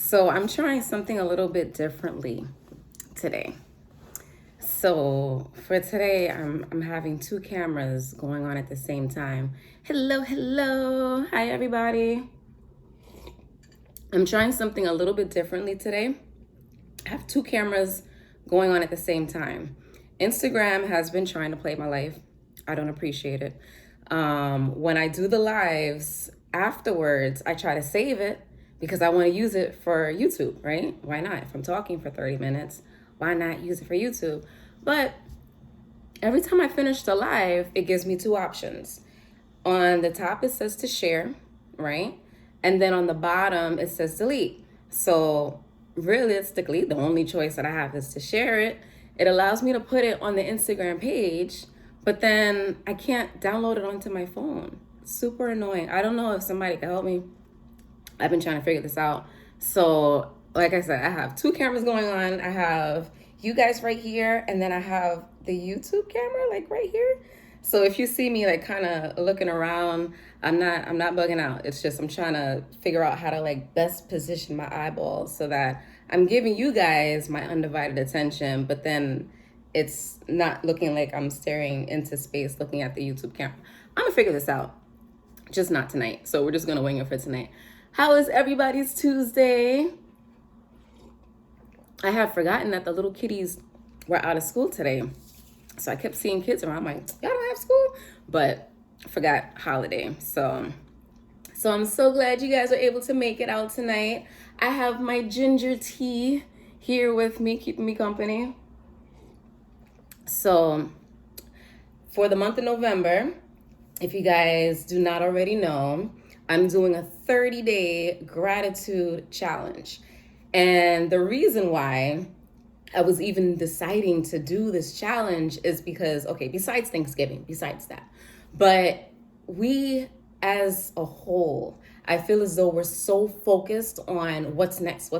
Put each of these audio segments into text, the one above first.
So I'm trying something a little bit differently today. So for today, I'm having two cameras going on at the same time. Hello, hello. Hi, everybody. I'm trying something a little bit differently today. I have two cameras going on at the same time. Instagram has been trying to play my life. I don't appreciate it. When I do the lives afterwards, I try to save it because I want to use it for YouTube, right? Why not? If I'm talking for 30 minutes, why not use it for YouTube? But every time I finish the live, it gives me two options. On the top, it says to share, right? And then on the bottom, it says delete. So realistically, the only choice that I have is to share it. It allows me to put it on the Instagram page, but then I can't download it onto my phone. Super annoying. I don't know if somebody can help me. I've been trying to figure this out. So, like I said, I have two cameras going on. I have you guys right here, and then I have the YouTube camera like right here. So if you see me like kind of looking around, I'm not bugging out. It's just I'm trying to figure out how to like best position my eyeballs so that I'm giving you guys my undivided attention, but then it's not looking like I'm staring into space looking at the YouTube camera. I'm gonna figure this out. Just not tonight. So we're just gonna wing it for tonight. How is everybody's Tuesday? I have forgotten that the little kitties were out of school today. So I kept seeing kids around. I'm like, y'all don't have school? But I forgot holiday. So I'm so glad you guys are able to make it out tonight. I have my ginger tea here with me, keeping me company. So for the month of November, if you guys do not already know, I'm doing a 30-day gratitude challenge. And the reason why I was even deciding to do this challenge is because, okay, besides Thanksgiving, besides that, but we as a whole, I feel as though we're so focused on what's next,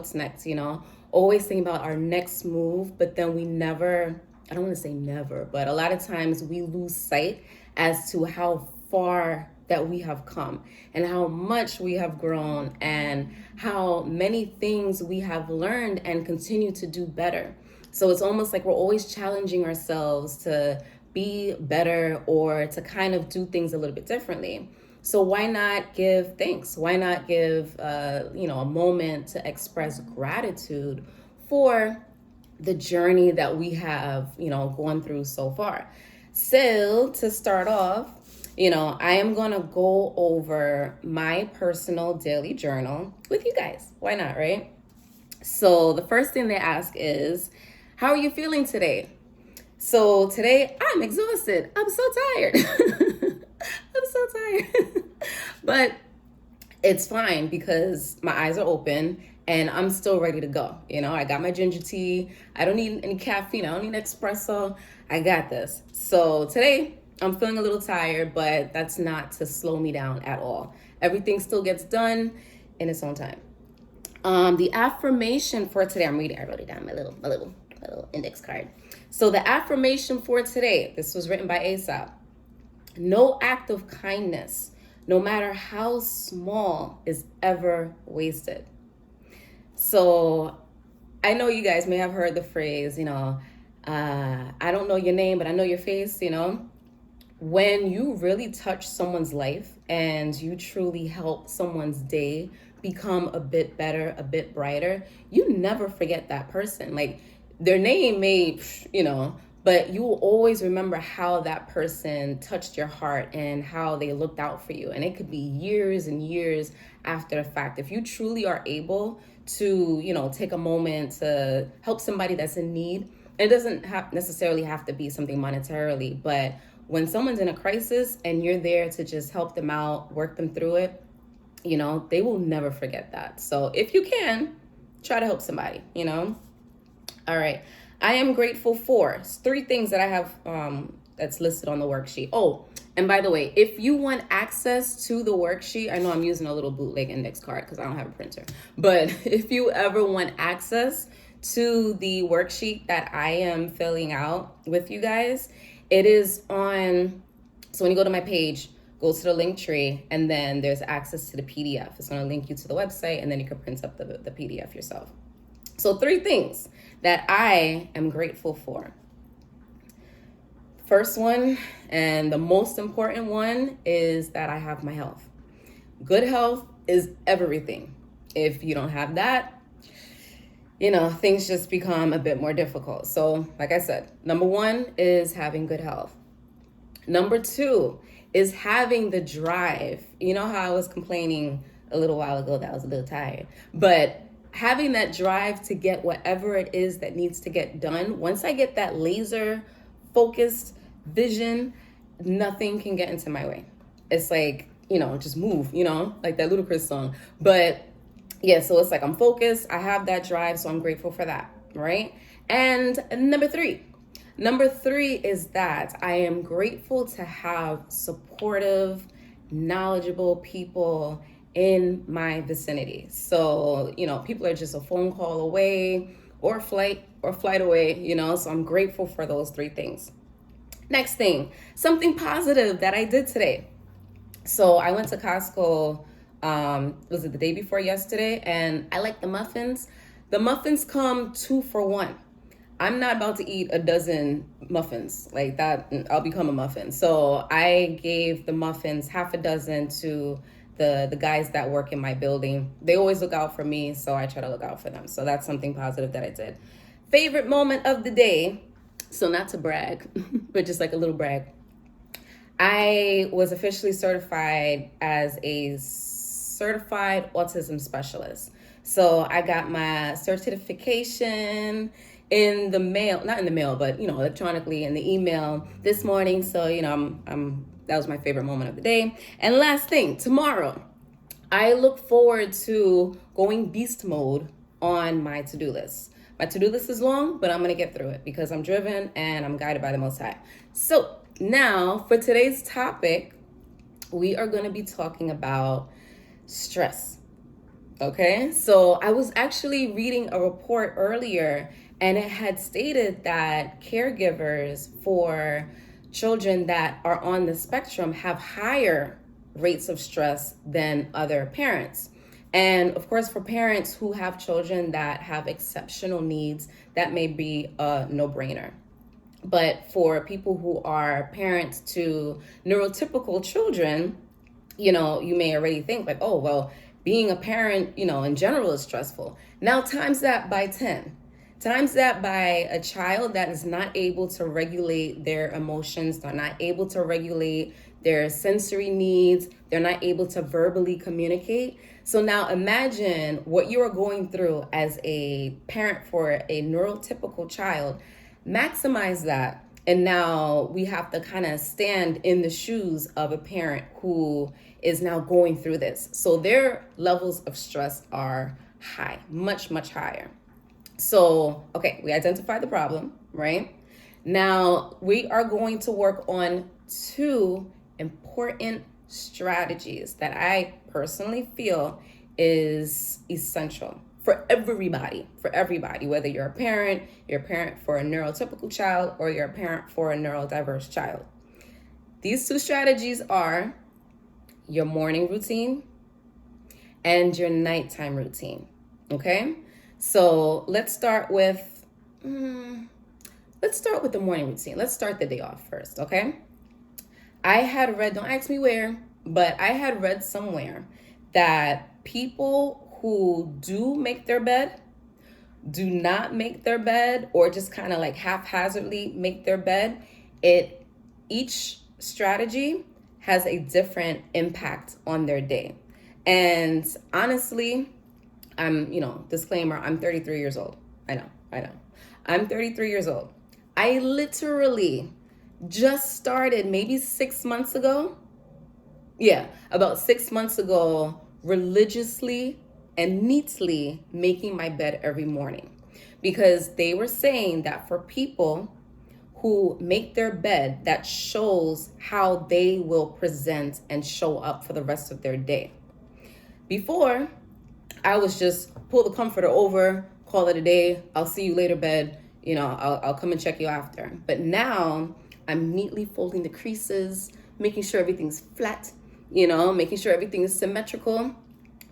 always thinking about our next move, but then we never, I don't want to say never, but a lot of times we lose sight as to how far that we have come and how much we have grown and how many things we have learned and continue to do better. So it's almost like we're always challenging ourselves to be better or to kind of do things a little bit differently. So why not give thanks? Why not give a moment to express gratitude for the journey that we have gone through so far? So to start off, I am going to go over my personal daily journal with you guys. Why not, right? So the first thing they ask is, how are you feeling today? So today I'm exhausted. I'm so tired. I'm so tired. But it's fine because my eyes are open and I'm still ready to go. I got my ginger tea. I don't need any caffeine. I don't need espresso. I got this. So today I'm feeling a little tired, but that's not to slow me down at all. Everything still gets done in its own time. The affirmation for today, I wrote it down, my little index card. So the affirmation for today, this was written by Aesop. No act of kindness, no matter how small, is ever wasted. So I know you guys may have heard the phrase, I don't know your name, but I know your face, When you really touch someone's life and you truly help someone's day become a bit better, a bit brighter, you never forget that person. Like their name may, but you will always remember how that person touched your heart and how they looked out for you. And it could be years and years after the fact. If you truly are able to, take a moment to help somebody that's in need, it doesn't necessarily have to be something monetarily, but when someone's in a crisis and you're there to just help them out, work them through it, they will never forget that. So if you can, try to help somebody, All right. I am grateful for 3 things that I have that's listed on the worksheet. Oh, and by the way, if you want access to the worksheet, I know I'm using a little bootleg index card because I don't have a printer. But if you ever want access to the worksheet that I am filling out with you guys, it is on, so when you go to my page, go to the link tree, and then there's access to the PDF. It's going to link you to the website, and then you can print up the PDF yourself. So 3 things that I am grateful for. First one, and the most important one, is that I have my health. Good health is everything. If you don't have that, things just become a bit more difficult. So, like I said, number 1 is having good health. Number 2 is having the drive. You know how I was complaining a little while ago that I was a little tired, but having that drive to get whatever it is that needs to get done. Once I get that laser focused vision, nothing can get into my way. It's like, just move, like that Ludacris song. But yeah, so it's like I'm focused, I have that drive, so I'm grateful for that, right? And number three is that I am grateful to have supportive, knowledgeable people in my vicinity. So, people are just a phone call away or flight away, so I'm grateful for those 3 things. Next thing, something positive that I did today. So I went to Costco, was it the day before yesterday? And I like the muffins. The muffins come 2 for 1. I'm not about to eat a dozen muffins like that. I'll become a muffin. So I gave the muffins, half a dozen, to the guys that work in my building. They always look out for me, so I try to look out for them. So that's something positive that I did. Favorite moment of the day. So not to brag, but just like a little brag. I was officially certified as a certified autism specialist. So I got my certification in the mail, not in the mail, but electronically in the email this morning. So that was my favorite moment of the day. And last thing, tomorrow, I look forward to going beast mode on my to-do list. My to-do list is long, but I'm going to get through it because I'm driven and I'm guided by the Most High. So now for today's topic, we are going to be talking about stress. Okay, so I was actually reading a report earlier, and it had stated that caregivers for children that are on the spectrum have higher rates of stress than other parents. And of course, for parents who have children that have exceptional needs, that may be a no-brainer. But for people who are parents to neurotypical children, you may already think like, oh, well, being a parent, in general is stressful. Now times that by 10. Times that by a child that is not able to regulate their emotions, they're not able to regulate their sensory needs, they're not able to verbally communicate. So now imagine what you are going through as a parent for a neurotypical child. Maximize that. And now we have to kind of stand in the shoes of a parent who is now going through this. So their levels of stress are high, much, much higher. So, okay, we identified the problem, right? Now we are going to work on 2 important strategies that I personally feel is essential for everybody, whether you're a parent for a neurotypical child, or you're a parent for a neurodiverse child. These 2 strategies are your morning routine and your nighttime routine, okay? So let's start with the morning routine. Let's start the day off first, okay? I had read, don't ask me where, but I had read somewhere that people who do make their bed, do not make their bed, or just kind of like haphazardly make their bed, each strategy has a different impact on their day. And honestly, disclaimer, I'm 33 years old. I know. I'm 33 years old. I literally just started maybe 6 months ago. Yeah, about 6 months ago, religiously and neatly making my bed every morning, because they were saying that for people who make their bed, that shows how they will present and show up for the rest of their day. Before, I was just pull the comforter over, call it a day. I'll see you later, bed. I'll come and check you after. But now I'm neatly folding the creases, making sure everything's flat, making sure everything is symmetrical,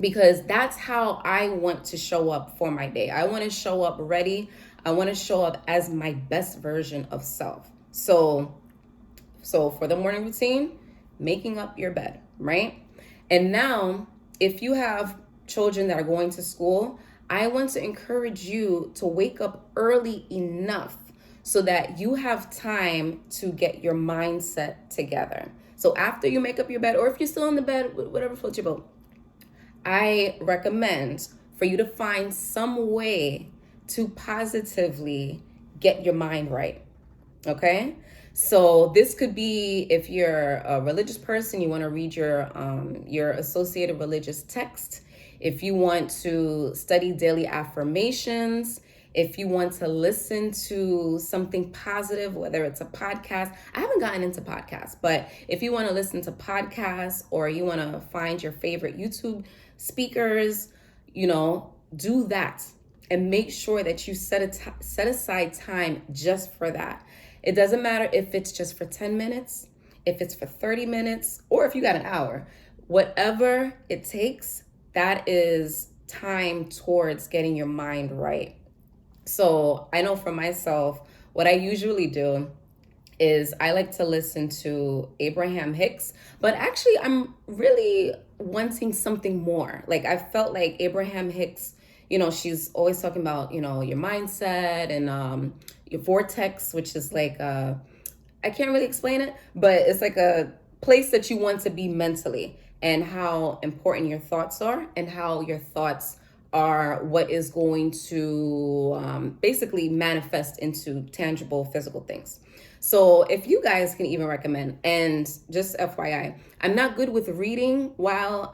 because that's how I want to show up for my day. I want to show up ready. I want to show up as my best version of self. So for the morning routine, making up your bed, right? And now, if you have children that are going to school, I want to encourage you to wake up early enough so that you have time to get your mindset together. So after you make up your bed, or if you're still in the bed, whatever floats your boat, I recommend for you to find some way to positively get your mind right. Okay? So this could be, if you're a religious person, you want to read your associated religious text. If you want to study daily affirmations, if you want to listen to something positive, whether it's a podcast. I haven't gotten into podcasts, but if you want to listen to podcasts, or you want to find your favorite YouTube speakers, do that, and make sure that you set aside time just for that. It doesn't matter if it's just for 10 minutes, if it's for 30 minutes, or if you got an hour. Whatever it takes, that is time towards getting your mind right. So I know for myself, what I usually do is I like to listen to Abraham Hicks, but actually I'm really wanting something more. Like, I felt like Abraham Hicks, she's always talking about, your mindset and your vortex, which is like, I can't really explain it, but it's like a place that you want to be mentally, and how important your thoughts are, and how your thoughts are what is going to basically manifest into tangible physical things. So if you guys can even recommend, and just FYI, I'm not good with reading while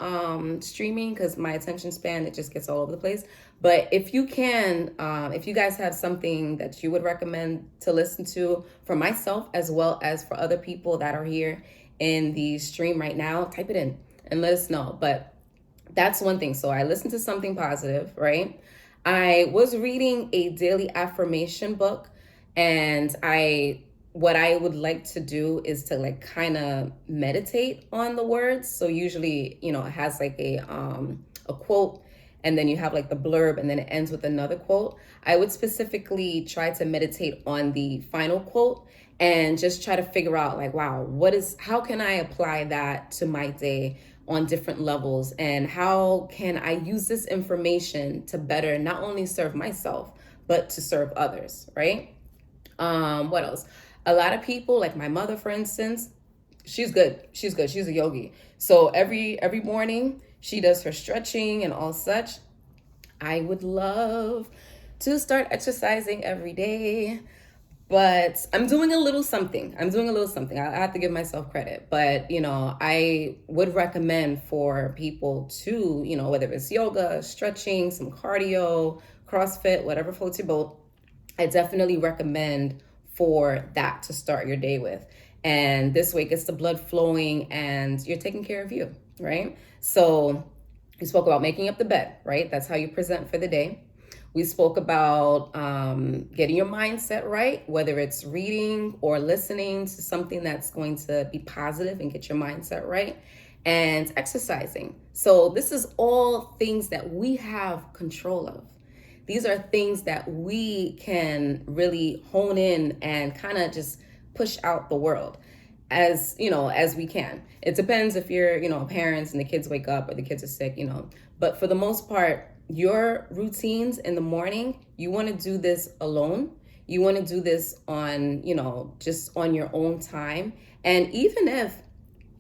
streaming, because my attention span, it just gets all over the place. But if you can, if you guys have something that you would recommend to listen to for myself, as well as for other people that are here in the stream right now, type it in and let us know. But that's one thing. So I listened to something positive, right? I was reading a daily affirmation book, and what I would like to do is to like kind of meditate on the words. So usually, it has like a quote, and then you have like the blurb, and then it ends with another quote. I would specifically try to meditate on the final quote, and just try to figure out like, wow, how can I apply that to my day on different levels, and how can I use this information to better not only serve myself, but to serve others, right? What else? A lot of people, like my mother, for instance, she's good. She's a yogi. So every morning she does her stretching and all such. I would love to start exercising every day, but I'm doing a little something. I have to give myself credit. But, I would recommend for people to, whether it's yoga, stretching, some cardio, CrossFit, whatever floats your boat, I definitely recommend for that to start your day with. And this way it gets the blood flowing, and you're taking care of you, right? So we spoke about making up the bed, right? That's how you present for the day. We spoke about getting your mindset right, whether it's reading or listening to something that's going to be positive and get your mindset right, and exercising. So this is all things that we have control of. These are things that we can really hone in and kind of just push out the world as we can. It depends if you're, parents and the kids wake up or the kids are sick, but for the most part, your routines in the morning, you want to do this alone. You want to do this on, just on your own time. And even if,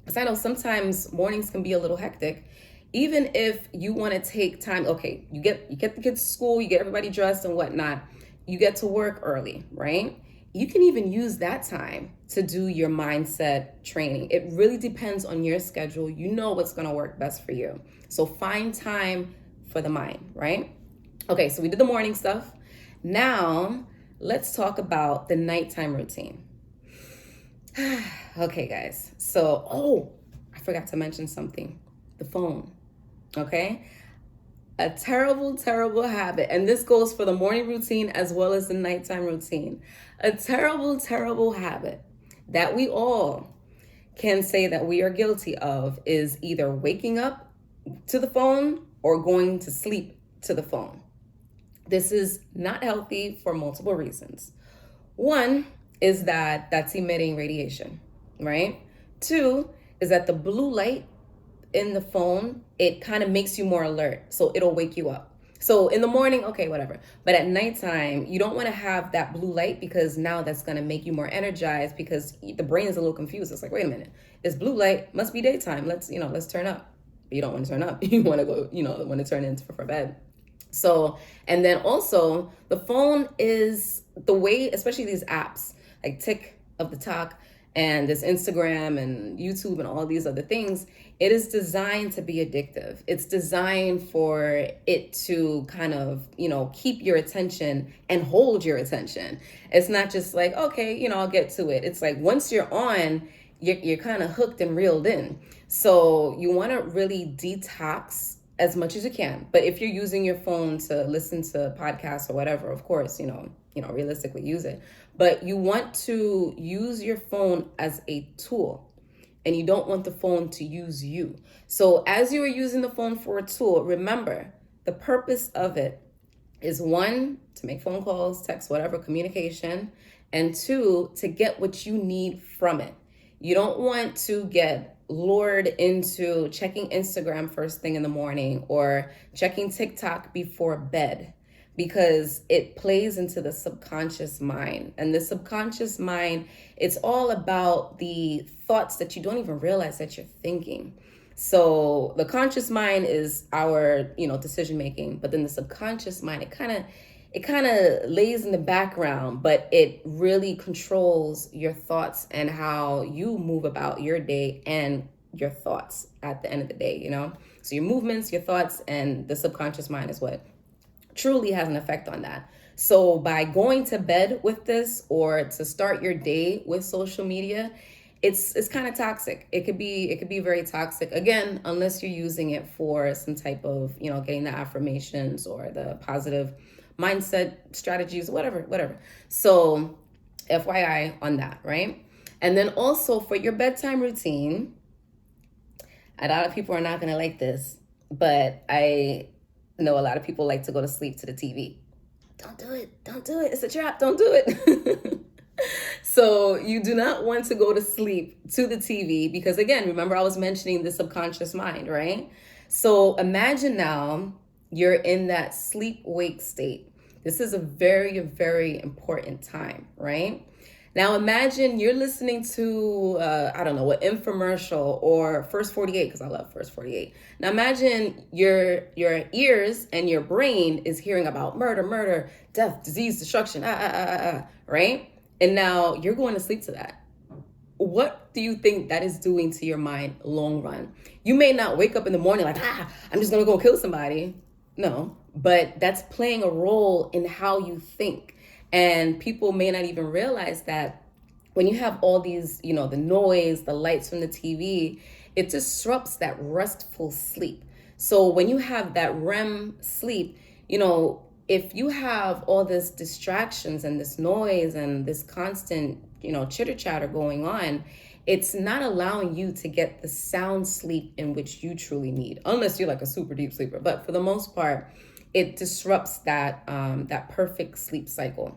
because I know sometimes mornings can be a little hectic, even if you want to take time, okay, you get the kids to school, you get everybody dressed and whatnot, you get to work early, right? You can even use that time to do your mindset training. It really depends on your schedule. You know what's going to work best for you. So find time for the mind, right? Okay, so we did the morning stuff. Now, let's talk about the nighttime routine. Okay, guys. So, I forgot to mention something. The phone. Okay? A terrible, terrible habit. And this goes for the morning routine as well as the nighttime routine. A terrible, terrible habit that we all can say that we are guilty of is either waking up to the phone or going to sleep to the phone. This is not healthy for multiple reasons. One is that that's emitting radiation, right? Two is that the blue light in the phone, it kind of makes you more alert. So it'll wake you up. So in the morning, okay, whatever. But at nighttime, you don't want to have that blue light because now that's going to make you more energized because the brain is a little confused. It's like, wait a minute, it's blue light, must be daytime. Let's turn up. But you don't want to turn up. You want to go, want to turn into for bed. So, and then also the phone is the way, especially these apps like Tick of the Talk and this Instagram and YouTube and all these other things, it is designed to be addictive. It's designed for it to kind of, keep your attention and hold your attention. It's not just like, okay, I'll get to it. It's like once you're on, you're kind of hooked and reeled in. So you want to really detox as much as you can. But if you're using your phone to listen to podcasts or whatever, of course, realistically use it. But you want to use your phone as a tool, and you don't want the phone to use you. So as you are using the phone for a tool, remember the purpose of it is one, to make phone calls, text, whatever, communication, and two, to get what you need from it. You don't want to get lured into checking Instagram first thing in the morning or checking TikTok before bed, because it plays into the subconscious mind. And the subconscious mind, it's all about the thoughts that you don't even realize that you're thinking. So the conscious mind is our, decision making, but then the subconscious mind, it kind of lays in the background, but it really controls your thoughts and how you move about your day and your thoughts at the end of the day, So your movements, your thoughts, and the subconscious mind is what truly has an effect on that. So by going to bed with this or to start your day with social media, it's kind of toxic. It could be very toxic, again, unless you're using it for some type of, getting the affirmations or the positive mindset strategies, whatever. So FYI on that, right? And then also for your bedtime routine, a lot of people are not going to like this, but I know a lot of people like to go to sleep to the TV. Don't do it. It's a trap. Don't do it. So you do not want to go to sleep to the TV because, again, remember I was mentioning the subconscious mind, right? So imagine now you're in that sleep-wake state. This is a very, very important time, right? Now imagine you're listening to, an infomercial or First 48, because I love First 48. Now imagine your ears and your brain is hearing about murder, death, disease, destruction, right? And now you're going to sleep to that. What do you think that is doing to your mind long run? You may not wake up in the morning like, I'm just going to go kill somebody. No, but that's playing a role in how you think. And people may not even realize that when you have all these, the noise, the lights from the TV, it disrupts that restful sleep. So when you have that REM sleep, if you have all this distractions and this noise and this constant, chitter chatter going on, it's not allowing you to get the sound sleep in which you truly need, unless you're like a super deep sleeper. But for the most part, it disrupts that perfect sleep cycle.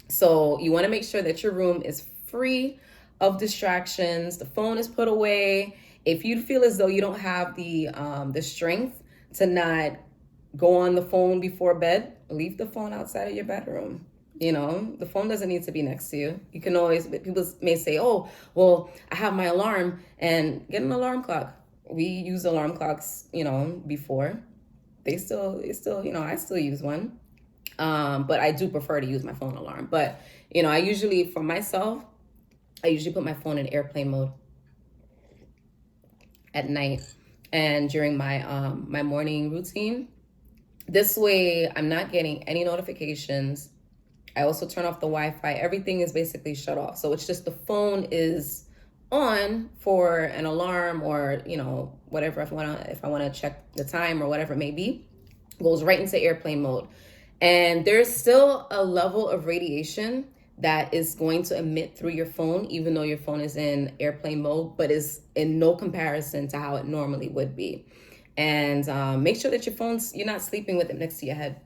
So you want to make sure that your room is free of distractions. The phone is put away. If you feel as though you don't have the strength to not go on the phone before bed, leave the phone outside of your bedroom. The phone doesn't need to be next to you. You can always, people may say, oh, well, I have my alarm, and get an alarm clock. We used alarm clocks, before. They still, I still use one. But I do prefer to use my phone alarm. But, I usually, for myself, I usually put my phone in airplane mode at night and during my my morning routine. This way, I'm not getting any notifications. I also turn off the Wi-Fi. Everything is basically shut off. So it's just the phone is on for an alarm or, whatever, if I want to check the time or whatever it may be, goes right into airplane mode. And there's still a level of radiation that is going to emit through your phone, even though your phone is in airplane mode, but is in no comparison to how it normally would be. And make sure that you're not sleeping with it next to your head.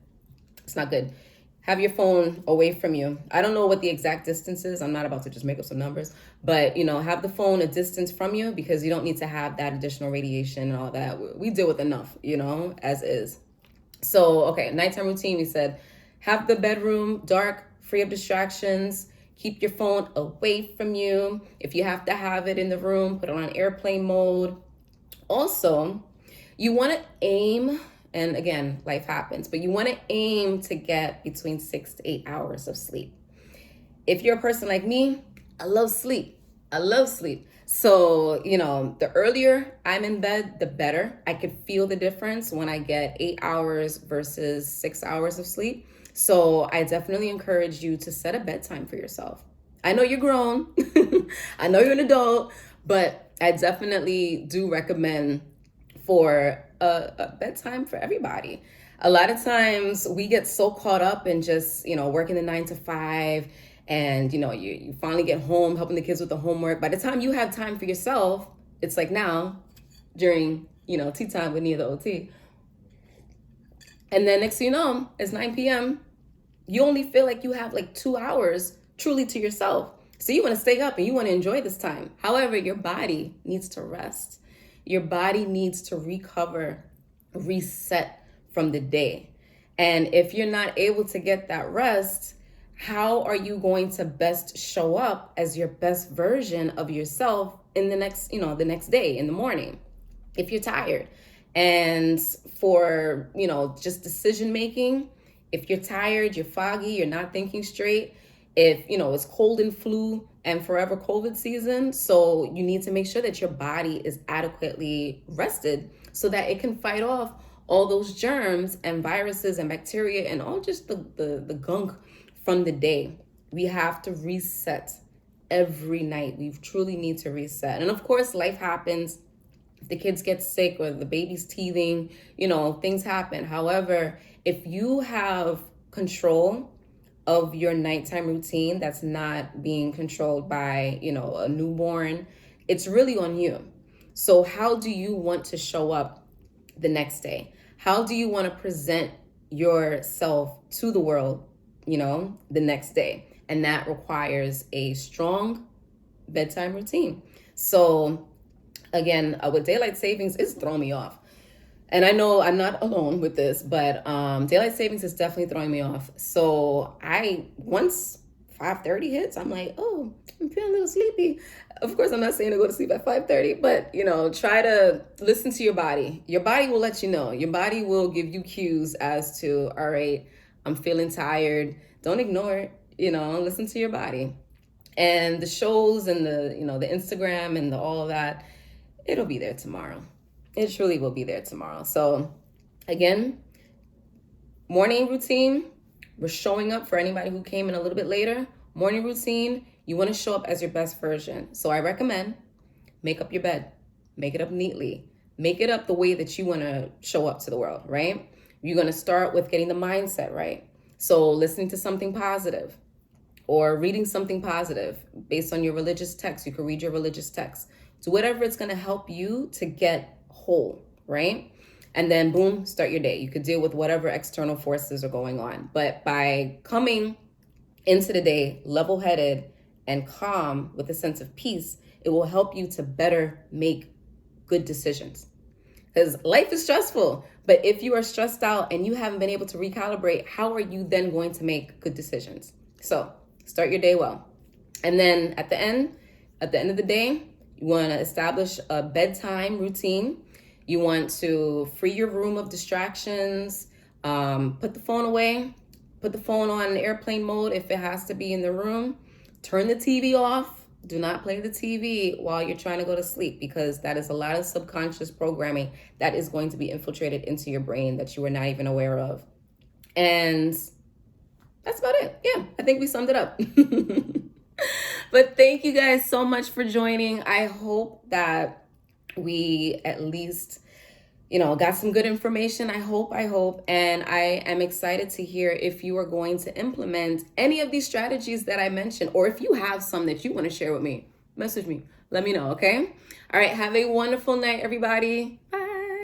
It's not good. Have your phone away from you. I don't know what the exact distance is. I'm not about to just make up some numbers, but have the phone a distance from you, because you don't need to have that additional radiation and all that. We deal with enough, as is. So, okay, nighttime routine, we said, have the bedroom dark, free of distractions, keep your phone away from you. If you have to have it in the room, put it on airplane mode. Also, you want to aim, and again, life happens, but you want to aim to get between 6 to 8 hours of sleep. If you're a person like me, I love sleep. So, the earlier I'm in bed, the better. I could feel the difference when I get 8 hours versus 6 hours of sleep. So I definitely encourage you to set a bedtime for yourself. I know you're grown. I know you're an adult, but I definitely do recommend for a bedtime for everybody. A lot of times we get so caught up in just, working the 9 to 5, and you finally get home helping the kids with the homework. By the time you have time for yourself, it's like now during tea time with Nia the OT, and then next thing you know, it's 9 p.m. You only feel like you have like 2 hours truly to yourself. So you want to stay up and you want to enjoy this time. However, your body needs to rest. Your body needs to recover, reset from the day. And if you're not able to get that rest, how are you going to best show up as your best version of yourself in the next day, in the morning, if you're tired? And for, just decision making, if you're tired, you're foggy, you're not thinking straight, if, it's cold and flu and forever COVID season. So you need to make sure that your body is adequately rested so that it can fight off all those germs and viruses and bacteria and all just the gunk from the day. We have to reset every night. We truly need to reset. And of course, life happens. If the kids get sick or the baby's teething, things happen. However, if you have control of your nighttime routine that's not being controlled by, a newborn, it's really on you. So how do you want to show up the next day? How do you want to present yourself to the world, the next day? And that requires a strong bedtime routine. So again, with daylight savings, it's throwing me off. And I know I'm not alone with this, but daylight savings is definitely throwing me off. So once 5:30 hits, I'm like, oh, I'm feeling a little sleepy. Of course, I'm not saying to go to sleep at 5:30, but try to listen to your body. Your body will let you know. Your body will give you cues as to, all right, I'm feeling tired. Don't ignore it. Listen to your body. And the shows and the Instagram and all of that, it'll be there tomorrow. It truly will be there tomorrow. So again, morning routine, we're showing up for anybody who came in a little bit later. Morning routine, you want to show up as your best version. So I recommend make up your bed, make it up neatly, make it up the way that you want to show up to the world, right? You're going to start with getting the mindset right. So listening to something positive or reading something positive based on your religious text. You can read your religious text. So whatever it's going to help you to get whole, right? And then boom, start your day. You could deal with whatever external forces are going on. But by coming into the day level-headed and calm with a sense of peace, it will help you to better make good decisions. Because life is stressful. But if you are stressed out and you haven't been able to recalibrate, how are you then going to make good decisions? So start your day well. And then at the end of the day, you want to establish a bedtime routine. You want to free your room of distractions, put the phone away, put the phone on airplane mode if it has to be in the room, turn the TV off. Do not play the TV while you're trying to go to sleep, because that is a lot of subconscious programming that is going to be infiltrated into your brain that you were not even aware of. And that's about it. Yeah, I think we summed it up. But thank you guys so much for joining. I hope that we at least got some good information. I hope. And I am excited to hear if you are going to implement any of these strategies that I mentioned, or if you have some that you want to share with me. Message me. Let me know, okay? All right. Have a wonderful night, everybody. Bye.